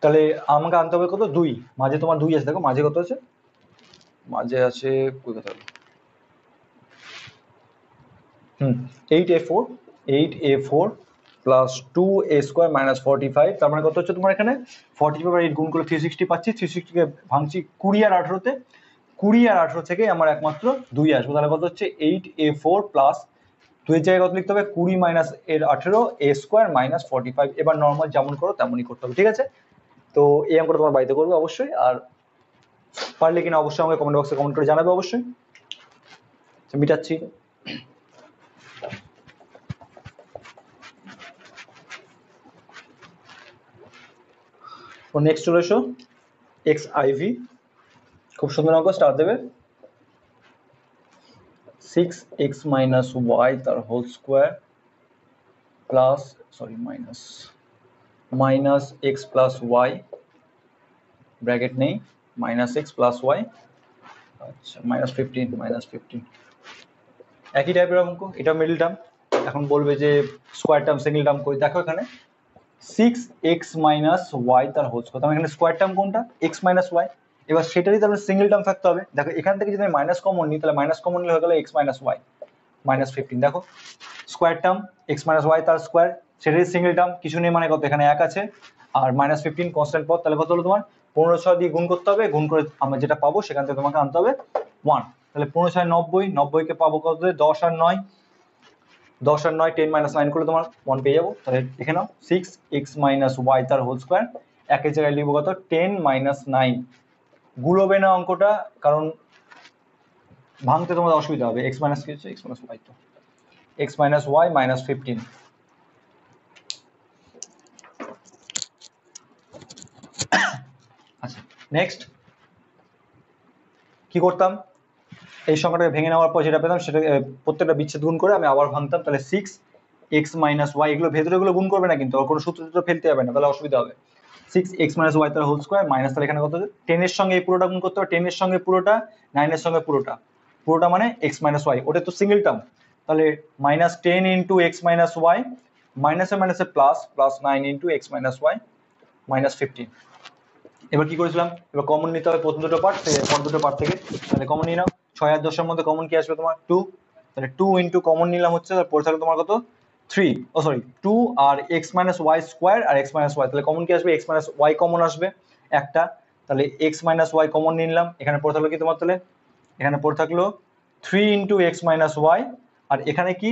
তাহলে আমাকে আনতে হবে কত 2, মাঝে তোমার 2 আছে, দেখো মাঝে কত আছে, মাঝে আছে কোথায়, 8a4, 8a4 plus 2a square minus 45, তার মানে কত হচ্ছে তোমার এখানে 45 আর 8 গুণ করলে 360 পাচ্ছি, 360 কে ভাঙছি 20 আর 18তে, 20 আর 18 থেকে আমার একমাত্র 2 আসবে, তাহলে কত হচ্ছে 8a4 প্লাস 2 এর জায়গায় কত লিখতে হবে 20 মাইনাস এর 18 a স্কোয়ার মাইনাস 45। এবার নর্মাল যেমন করো তেমনই করতে হবে, ঠিক আছে? তো এই অঙ্কটা তোমার বাড়িতে করবে অবশ্যই, আর পারলে কিনা অবশ্যই আমাকে কমেন্ট বক্সে কমেন্ট করে জানাবে অবশ্যই। মিটাচ্ছি। নেক্সট চলে এসো, এক্স আইভি, খুব সুন্দর অঙ্ক, স্টার দেবে 6x মাইনাস ওয়াই তার whole square plus minus X plus Y, bracket নেই, মাইনাস এক্স প্লাস ওয়াই, আচ্ছা -15, একই টাইপের অঙ্ক, এটা মিডল টার্ম, এখন বলবে যে স্কোয়ার টার্ম সিঙ্গেল টার্ম কই, দেখো এখানে 6x মাইনাস ওয়াই তার হোল স্কোয়ার, তার এখানে স্কোয়ার টার্ম কোনটা x মাইনাস ওয়াই, এবার সেটারই তাহলে সিঙ্গেল টার্ম থাকতে হবে, দেখো এখান থেকে যদি আমি মাইনাস কমন নিই তাহলে মাইনাস কমন নিলে হয়ে গেল x মাইনাস ওয়াই -15, দেখো square term x minus Y তার স্কোয়ার, সেটারই সিঙ্গেল টার্ম, কিছু নেই মানে কত, এখানে 1 আছে, আর -15 কনস্ট্যান্ট পদ, তাহলে কত হলো তোমার 15 দিয়ে গুণ করতে হবে, গুণ করে আমরা যেটা পাবো সেখান থেকে তোমাকে আনতে হবে 1, তাহলে 15 90, 90 কে পাবো কত, 10 আর 9, 10 আর 9 10 মাইনাস 9 করলে তোমার 1 পেয়ে যাবো। তাহলে দেখে নাও 6x মাইনাস ওয়াই তার হোল স্কোয়ার, একের জায়গায় লিখবো কত 10 মাইনাস 9। গুলোবে না অঙ্কটা, কারণ ভাঙতে তোমাদের অসুবিধা হবে। x মাইনাস কি হচ্ছে, x মাইনাস ওয়াই, তো x মাইনাস ওয়াই মাইনাস 15। আচ্ছা নেক্সট কি করতাম, এই সংখ্যাটাকে ভেঙে নেওয়ার পর যেটা পেতাম সেটা প্রত্যেকটা বিচ্ছেদ গুণ করে আমি আবার ভাঙতাম। তাহলে 6x মাইনাস ওয়াই, এগুলো ভেতরে এগুলো গুণ করবে না কিন্তু, আর কোনো সূত্র ফেলতে হবে না, তাহলে অসুবিধা হবে। 6x মাইনাস ওয়াই তার হোল স্কোয়ার মাইনাস, তাহলে এখানে কত 10 এর সঙ্গে এই পুরোটা গুণ করতে হবে, 10 এর সঙ্গে পুরোটা, 9 এর সঙ্গে পুরোটা, পুরোটা মানে x মাইনাস ওয়াই, ওটা তো সিঙ্গেল টার্ম, তাহলে minus 10 into x minus Y, মাইনাসে মাইনাসে plus, plus 9 into x minus Y minus 15। এবার কি করেছিলাম, এবার কমন নিতে হবে প্রথম দুটো পার্ট, পর দুটো পার্ট থেকে, তাহলে কমন নিয়ে নাও। 6 আর 10 এর মধ্যে কমন কি আসবে তোমার 2, তাহলে 2 ইন্টু কমন নিলাম হচ্ছে, তারপর থাকবে তোমার কত 3, ও সরি 2 আর x মাইনাস ওয়াই স্কোয়ার আর x মাইনাস ওয়াই, তাহলে কমন কি আসবে x মাইনাস ওয়াই কমন আসবে একটা, তাহলে x মাইনাস ওয়াই কমন নিলাম, এখানে পড়ে থাকলো কি তোমার, তাহলে এখানে পড়ে থাকলো 3 ইন্টু এক্স মাইনাস ওয়াই, আর এখানে কি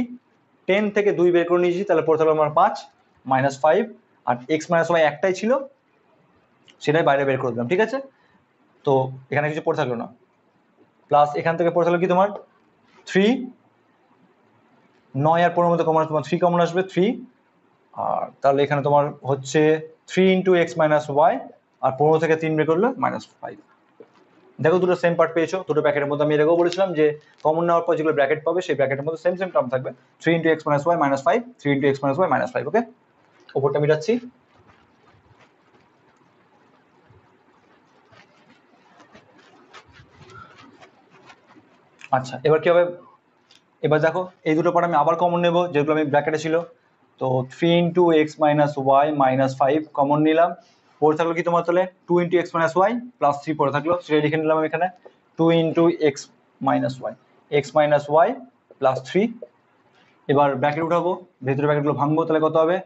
10 থেকে 2 বের করে নিয়েছি, তাহলে পড়ে থাকলো আমার 5 মাইনাস 5, আর x মাইনাস ওয়াই একটাই ছিল সেটাই বাইরে বের করে দিলাম, ঠিক আছে। তো এখানে কিছু পড়ে থাকলো না, প্লাস এখান থেকে পড়ে থাকলো কি তোমার 3, 9 আর 15 মধ্যে কমন তোমার 3 কমন আসবে 3, আর তাহলে এখানে তোমার হচ্ছে 3 ইন্টু এক্স মাইনাস ওয়াই, আর 15 থেকে 3 বের করলে মাইনাস 5। দেখো দুটো সেম পার্ট পেয়েছো, দুটো ব্র্যাকেটের মধ্যে আমি এর আগেও বলেছিলাম যে কমন নেওয়ার পর যেগুলো ব্র্যাকেট পাবে সেই ব্র্যাকেটের মধ্যে সেম সেম টার্ম থাকবে, 3 into x minus Y minus 5, 3 into x minus Y minus 5, okay. ওপরটা মিটাচ্ছি। আচ্ছা এবার কি হবে, এবার দেখো এই দুটো পার্ট আমি আবার কমন নেব যেগুলো আমি ব্র্যাকেটে ছিল, তো 3 into x minus Y minus 5 common নিলাম, পড়ে থাকলো কি তোমার তাহলে 2 into x minus y plus 3 পড়ে থাকলো, সেটা লিখে নিলাম এখানে 2 into x minus y plus 3। এবার ব্র্যাকেট উঠাবো, ভেতরে ব্র্যাকেটগুলো ভাঙবো, তাহলে কত হবে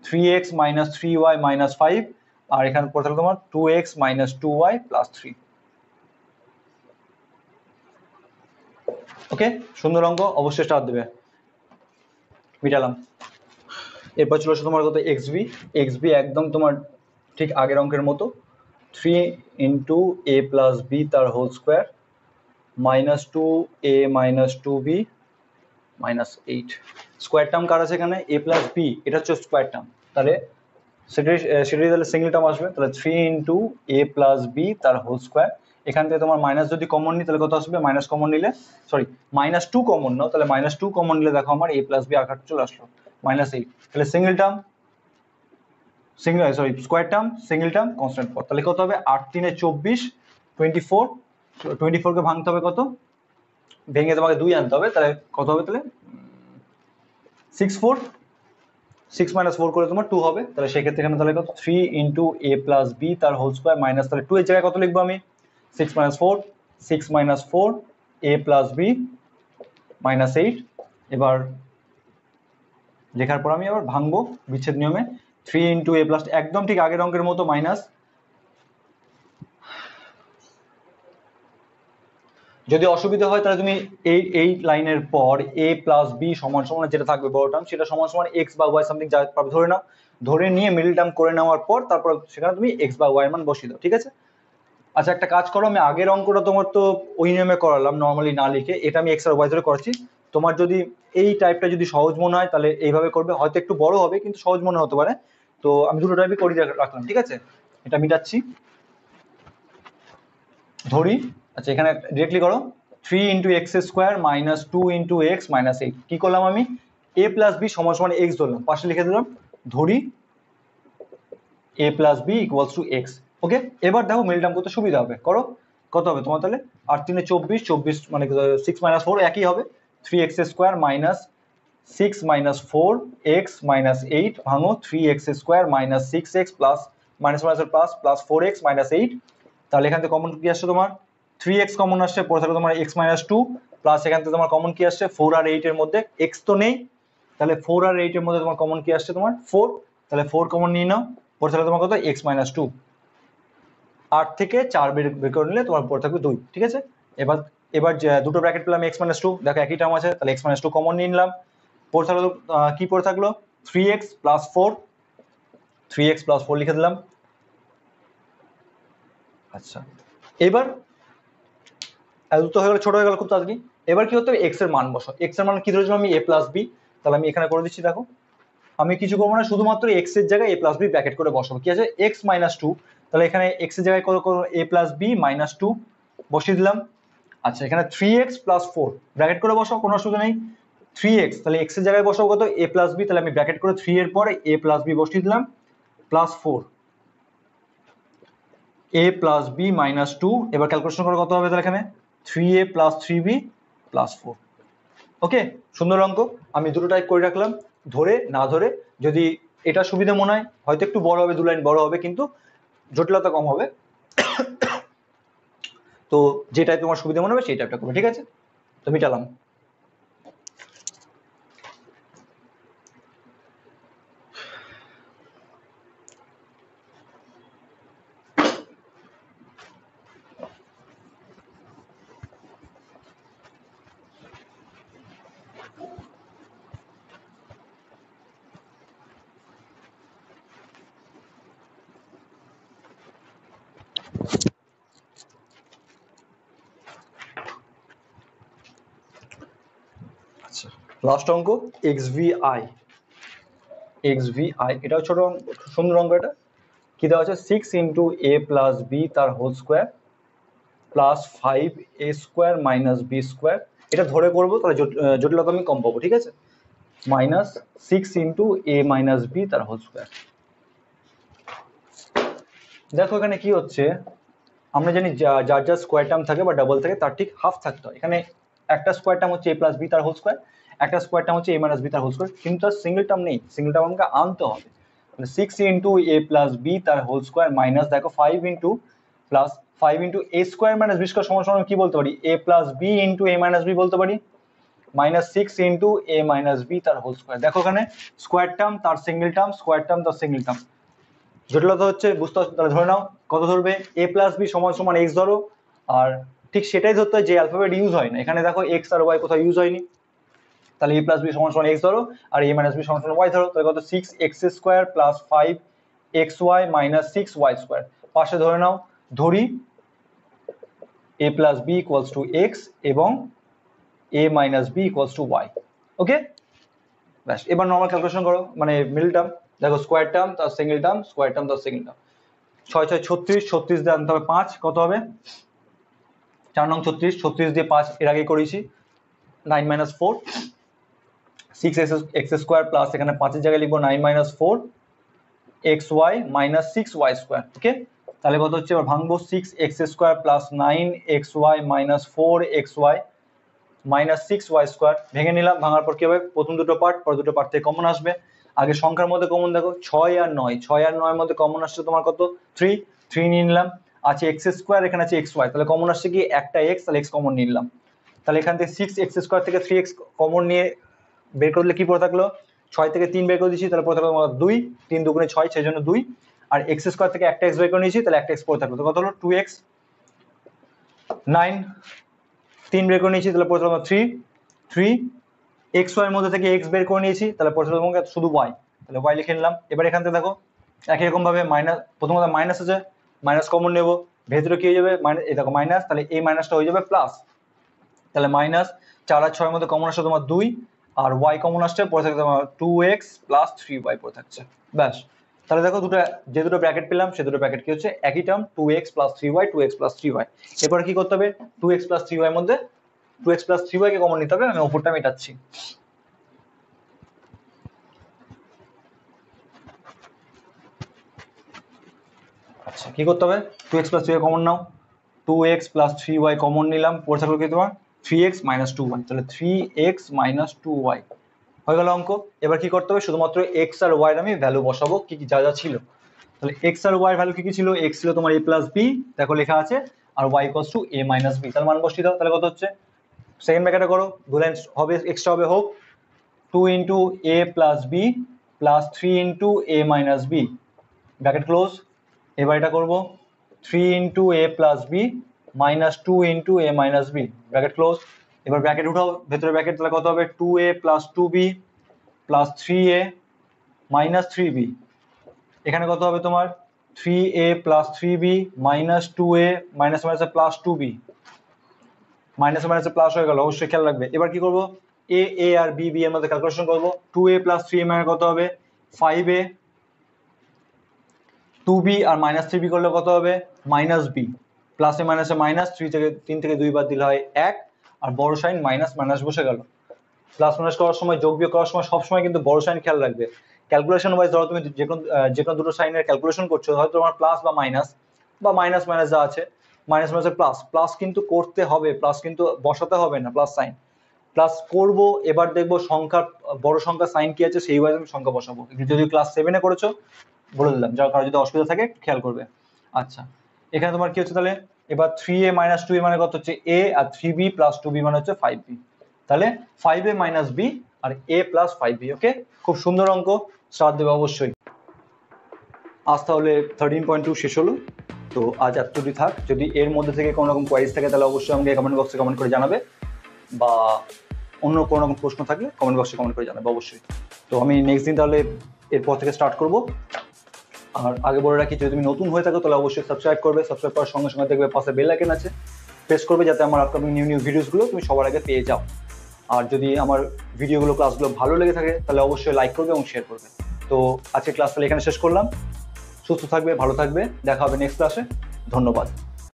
3x মাইনাস 3y মাইনাস 5, আর এখানে পড়ে থাকলো তোমার 2x মাইনাস 2y প্লাস 3। ওকে, সুন্দর অঙ্ক, অবশ্যই স্টার দেবে। মিটালাম। এরপর চলে আসো তোমার কত এক্স বি একদম তোমার ঠিক আগের অঙ্কের মতো, 3 ইন্টু এ প্লাস বি তার whole square minus 2a minus 2b minus 8। Square term কার আছে এখানে, এ প্লাস বি, এটা হচ্ছে স্কোয়ার টার্ম, তাহলে সেটাই তাহলে সিঙ্গেল টার্ম আসবে, তাহলে 3 ইন্টু এ প্লাস বি তার হোল স্কোয়ার, এখান থেকে তোমার মাইনাস যদি কমন নিই তাহলে কত আসবে, মাইনাস কমন নিলে সরি মাইনাস 2 কমন নাও, তাহলে মাইনাস 2 কমন নিলে দেখো আমার এ প্লাস বি আকার চলে আসলো মাইনাস 8, তাহলে single term square term single term constant পদ, তাহলে কত হবে 8 3 24, 24 কে ভাঙতে হবে কত, ভেঙে তোমাকে 2 আনতে হবে, তাহলে কত হবে তাহলে 6 মাইনাস 4 করে তোমার 2 হবে, তাহলে সেক্ষেত্রে এখানে তাহলে কত 3 ইন্টু এ প্লাস বি তার হোল স্কোয়ার মাইনাস, তাহলে 2 এর জায়গায় কত লিখবো আমি 6 মাইনাস 4 এ প্লাস বি মাইনাস 8। এবার লেখার পর আমি আবার ভাঙবো বিচ্ছেদ নিয়মে, 3 ইন্টু এ প্লাস একদম ঠিক আগের অঙ্কের মতো মাইনাস, যদি অসুবিধা হয় তাহলে তুমি এই লাইনের পর a প্লাস বি সমান সমান যেটা থাকবে বড় টার্ম সেটা সমান সমান এক্স বা ওয়াই সামথিং যা পাবে ধরে নাও, ধরে নিয়ে মিডল টার্ম করে নেওয়ার পর তারপর সেখানে তুমি এক্স বা ওয়াই মান বসিয়ে দাও, ঠিক আছে। আচ্ছা একটা কাজ করো, আমি আগের অঙ্কটা তোমার তো ওই নিয়মে করালাম নর্মালি না লিখে, এটা আমি এক্স আর ওয়াই ধরে করেছি, তোমার যদি এই টাইপটা যদি সহজ মনে হয় তাহলে এইভাবে করবে, হয়তো একটু বড় হবে কিন্তু সহজ মনে হতে পারে, তো আমি দুটো টাইপই করে রাখলাম, ঠিক আছে। এটা মিটাচ্ছি, ধরি। আচ্ছা এখানে ডিরেক্টলি করো 3 into x square minus 2 into x minus 8, কি করলাম আমি এ প্লাস বি সমান সমান এক্স ধরলাম, পাশে লিখে দিলাম, ধরি A plus B equals to X, okay. এবার দেখো মিডল টার্ম করতে সুবিধা হবে, করো কত হবে তোমার তাহলে 8 3 24 মানে 6 মাইনাস 4 একই হবে, 3x square minus 6 minus 4 x minus 8 ভাঙো 3x square minus 6x plus minus minus plus plus 4x minus 8, তাহলে এখান থেকে কমন কি আসছে তোমার 3x কমন আসছে, পরে থাকবে তোমার x মাইনাস 2 প্লাস এখান থেকে তোমার কমন কি আসছে 4 আর 8 এর মধ্যে x তো নেই, তাহলে 4 আর 8 এর মধ্যে তোমার কমন কি আসছে তোমার 4, তাহলে 4 কমন নিয়ে নাও, পরে থাকবে তোমার কত x মাইনাস 2, 8 থেকে 4 বের করে নিলে তোমার পরে থাকবে 2, ঠিক আছে। এবার এবার দুটো ব্র্যাকেট পেলাম x মাইনাস 2, দেখো একই টার্ম আছে, তাহলে x মাইনাস 2 কমন নিয়ে নিলাম, পড়ে থাকলো কি পড়ে থাকলো 3x প্লাস 4, 3x প্লাস 4 লিখে দিলাম। আচ্ছা এবার এত হয়ে গেল, ছোট হয়ে গেল খুব তাড়াতাড়ি। এবার কি হতে হবে, এক্স এর মান বসাও। এক্স এর মান কি ধরেছিলাম আমি, a প্লাস বি। তাহলে আমি এখানে করে দিচ্ছি, দেখো আমি কিছু করবো না, শুধুমাত্র এক্স এর জায়গায় a প্লাস বি ব্র্যাকেট করে বসাবো। কি আছে, এক্স মাইনাস টু। তাহলে এখানে এক্স এর জায়গায় কত করবো, a plus b minus two বসিয়ে দিলাম। আচ্ছা এখানে 3x প্লাস 4 ব্র্যাকেট করে বসাও, কোনো অসুবিধা নেই। 3x তাহলে x এর জায়গায় বসাবো কত, a প্লাস বি। তাহলে আমি ব্র্যাকেট করে 3 এর পরে a প্লাস বি বসিয়ে দিলাম, plus 4 a plus b minus two. এবার ক্যালকুলেশন করে কত হবে, তাহলে এখানে 3a প্লাস 3b প্লাস 4। ওকে, সুন্দর অঙ্ক। আমি দুটো টাইপ করে রাখলাম, ধরে না ধরে। যদি এটা সুবিধা মনে হয়, হয়তো একটু বড় হবে, 2 লাইন বড় হবে, কিন্তু জটিলতা কম হবে। তো যেটাই তোমার সুবিধা মনে হবে সেই টাইপটা করবে, ঠিক আছে? তো মিটালাম। আচ্ছা লাস্ট অঙ্ক x V I. X V I এটাও ছোট অঙ্ক, সুন্দর অঙ্ক। এটা কি দেওয়া আছে, 6 ইন্টু এ প্লাস বি তার whole square plus 5a square minus B square. এটা ধরে করবো, তাহলে জটিলতা আমি কম পাবো, ঠিক আছে? মাইনাস 6 ইন্টু এ মাইনাস বি তার হোল স্কোয়ার। দেখো এখানে কি হচ্ছে, আমরা জানি যার যার স্কোয়ার টার্ম থাকে বা ডাবল থাকে তার ঠিক হাফ থাকতে হয়। এখানে একটা স্কোয়ার টার্ম হচ্ছে এ প্লাস বি তার হোল স্কোয়ার, একটা স্কোয়ার টার্ম হচ্ছে এ মাইনাস বি তার হোল স্কোয়ার, কিন্তু তার সিঙ্গেল টার্ম নেই। সিঙ্গেল টার্ম আমাকে আনতে হবে। তাহলে 6 ইন্টু এ প্লাস বি তার হোল স্কোয়ার মাইনাস, দেখো 5 ইন্টু প্লাস 5 ইন্টু এ স্কোয়ার মাইনাস বি স্কোয়ার সমান সমান কি বলতে পারি, এ প্লাস বি ইন্টু এ মাইনাস বি বলতে পারি, মাইনাস 6 ইন্টু এ মাইনাস বি তার হোল স্কোয়ার। দেখো এখানে স্কোয়ার টার্ম তার সিঙ্গেল টার্ম, স্কোয়ার টার্ম তার সিঙ্গেল টার্ম। জটিলতা হচ্ছে বুঝতে, তাহলে ধরে নাও কত ধরবে, এ প্লাস বি সমান সমান এক্স ধরো। আর ঠিক সেটাই ধরতে হয় যে অ্যালফাবেট ইউজ হয় না। এখানে দেখো এক্স আর ওয়াই কোথাও ইউজ হয়নি। তাহলে এ প্লাস বি সমান সমান এক্স ধরো, আর এ মাইনাস বি সমান সমান ওয়াই ধরো। তাহলে কত, 6x square plus 5xy minus 6y square. পাশে ধরে নাও, ধরি A plus B equals to X এবং A minus B equals to Y. Okay, ব্যাস। এবার নর্মাল ক্যালকুলেশন করো, মানে মিডল টার্ম। দেখো স্কোয়ার টার্ম তার সিঙ্গেল টার্ম, স্কোয়ার টার্ম তার সিঙ্গেল টার্ম। 6 6 36, 36 দিয়ে আনতে হবে 5, কত হবে 4 নং 36, 36 দিয়ে 5 এর আগে করেছি, 9 মাইনাস 4, 6x স্কোয়ার প্লাস এখানে 5 এর জায়গায় লিখবো 9 minus 4 xy minus 6y square. Okay, তাহলে কত হচ্ছে, এবার ভাঙবো, 6x square plus 9xy minus 4xy minus 6y square. ভেঙে নিলাম, ভাঙার পর কি হবে, প্রথম দুটো পার্ট, পর দুটো পার্ট থেকে কমন আসবে। আগে সংখ্যার মধ্যে কমন দেখো, 6 আর 9, 6 আর 9 এর মধ্যে কমন আসছে তোমার কত, 3, 3 নিয়ে নিলাম। আছে এক্স স্কোয়ার, এখানে আছে xy, তাহলে কমন আসছে কি একটা x, তাহলে x কমন নিলাম। তাহলে এখান থেকে 6x স্কোয়ার থেকে 3x কমন নিয়ে বের করলে কি পড়ে থাকলো, 6 থেকে 3 বের করে দিচ্ছি, তাহলে পড়ে থাকলো 2, 3 দুগুণে 6, সেই জন্য 2। আর এক্স স্কোয়ার থেকে একটা x বের করে নিয়েছি, তাহলে একটা x পড়ে থাকলো, তো কত হলো 2x। 9, 3 বের করে নিয়েছি, তাহলে পড়ে থাকলো 3, 3 এক্স ওয়াই এর মধ্যে থেকে এক্স বের করে নিয়েছি, তাহলে পড়ে থাকলো শুধু ওয়াই, তাহলে ওয়াই লিখে নিলাম। এবার এখান থেকে দেখো একই রকম ভাবে মাইনাস, প্রথমত মাইনাস আছে, মাইনাস কমন নেব, ভেতরে কি হয়ে যাবে, মাইনাস, এই দেখো মাইনাস, তাহলে এই মাইনাসটা হয়ে যাবে প্লাস। তাহলে মাইনাস 4 আর 6 এর মধ্যে কমন আসছে তোমার 2, আর ওয়াই কমন আসছে, পড়ে থাকছে তোমার 2x প্লাস 3y পড়ে থাকছে, ব্যাস। তাহলে দেখো দুটো, যে দুটো ব্র্যাকেট পেলাম সে দুটো ব্র্যাকেট কি হচ্ছে, একই term, 2x plus 3y, 2x plus 3y। এরপরে কি করতে হবে, 2x প্লাস 3y এর মধ্যে 2x প্লাস 3y কে কমন নিতে হবে, আমি উপরটা মেটাচ্ছি। আচ্ছা কি করতে হবে, 2x প্লাস 3y কমন নাও, 2x প্লাস 3y কমন নিলাম, পড়ে থাকলো কি তোমার 3x মাইনাস 2y, তাহলে 3x মাইনাস 2y হয়ে গেল অঙ্ক। এবার কি করতে হবে, শুধুমাত্র x আর y এর আমি ভ্যালু বসাবো, কি কি যা যা ছিল। তাহলে x আর y এর ভ্যালু কি কি ছিল, x ছিল তোমার a প্লাস b, দেখো লেখা আছে, আর y equals to a minus b, তার মান বসিয়ে দাও। তাহলে কত হচ্ছে, সেকেন্ড ব্র্যাকেটে করো, দু লাইন হবে, এক্সট্রা হবে, হোক 2 into a plus b plus 3 into a minus b, bracket close. এবার এটা করবো 3 ইন্টু এ প্লাস বি মাইনাস 2 ইন্টু এ মাইনাস বি, ব্র্যাকেট ক্লোজ। এবার ব্র্যাকেট উঠাও, ভেতরে ব্র্যাকেট, তাহলে কত হবে 2a plus 2b plus 3a minus 3b, এখানে কত হবে তোমার 3a plus 3b minus 2a minus মাইনাসে প্লাস 2b, মাইনাসে মাইনাসে প্লাস হয়ে গেল, অবশ্যই খেয়াল রাখবে। এবার কি করবো, a আর b এর মধ্যে ক্যালকুলেশন করবো। 2a প্লাস 3a মানে কত হবে 5a, 2b আর মাইনাস 3b করলে কত হবে মাইনাস b, প্লাসে মাইনাসে মাইনাস, 3 থেকে 2 বাদ দিলে হয় 1, আর বড় সাইন মাইনাস মাইনাস বসে গেল। প্লাস মাইনাস করার সময়, যোগ বিয়োগ করার সময় সবসময় কিন্তু বড় সাইন খেয়াল রাখবে। ক্যালকুলেশন ওয়াইজ ধরো তুমি যে কোনো দুটো সাইনের ক্যালকুলেশন করছো, হয়তো তোমার প্লাস বা মাইনাস মাইনাস যা আছে, মাইনাস মাইনাসে প্লাস, প্লাস কিন্তু করতে হবে, প্লাস কিন্তু বসাতে হবে না, প্লাস সাইন প্লাস করব। এবার দেখবো সংখ্যার বড় সংখ্যা সাইন কি আছে, সেই ওয়াইজ আমি সংখ্যা বসাবো। যদি ক্লাস 7-এ করেছো বলে দিলাম, যার কারণে যদি অসুবিধা থাকে খেয়াল করবে। আচ্ছা, এখানে তোমার কি হচ্ছে তাহলে, এবার 3a মাইনাস 2a মানে কত হচ্ছে a, R 3b plus 2b মানে হচ্ছে 5b, তাহলে 5a মাইনাস b আর a প্লাস 5b। ওকে, খুব সুন্দর অঙ্ক, স্টার দেবে অবশ্যই। আজ তাহলে 13.2 শেষ হলো। তো আজ এতটুকুই থাক। যদি এর মধ্যে থেকে কোনো রকম কোয়ারিজ থাকে তাহলে অবশ্যই আমাকে কমেন্ট বক্সে কমেন্ট করে জানাবে, বা অন্য কোনো রকম প্রশ্ন থাকলে কমেন্ট বক্সে কমেন্ট করে জানাবে অবশ্যই। তো আমি নেক্সট দিন তাহলে এরপর থেকে স্টার্ট করব। আর আগে বলে রাখি, যদি তুমি নতুন হয়ে থাকো তাহলে অবশ্যই সাবস্ক্রাইব করবে। সাবস্ক্রাইব করার সঙ্গে সঙ্গে দেখবে পাশে বেল আইকন আছে, প্রেস করবে যাতে আমার আপকামিং নিউ ভিডিওসগুলো তুমি সবার আগে পেয়ে যাও। আর যদি আমার ভিডিওগুলো, ক্লাসগুলো ভালো লেগে থাকে তাহলে অবশ্যই লাইক করবে এবং শেয়ার করবে। তো আজকে ক্লাস তাহলে এখানে শেষ করলাম। সুস্থ থাকবে, ভালো থাকবে, দেখা হবে নেক্সট ক্লাসে। ধন্যবাদ।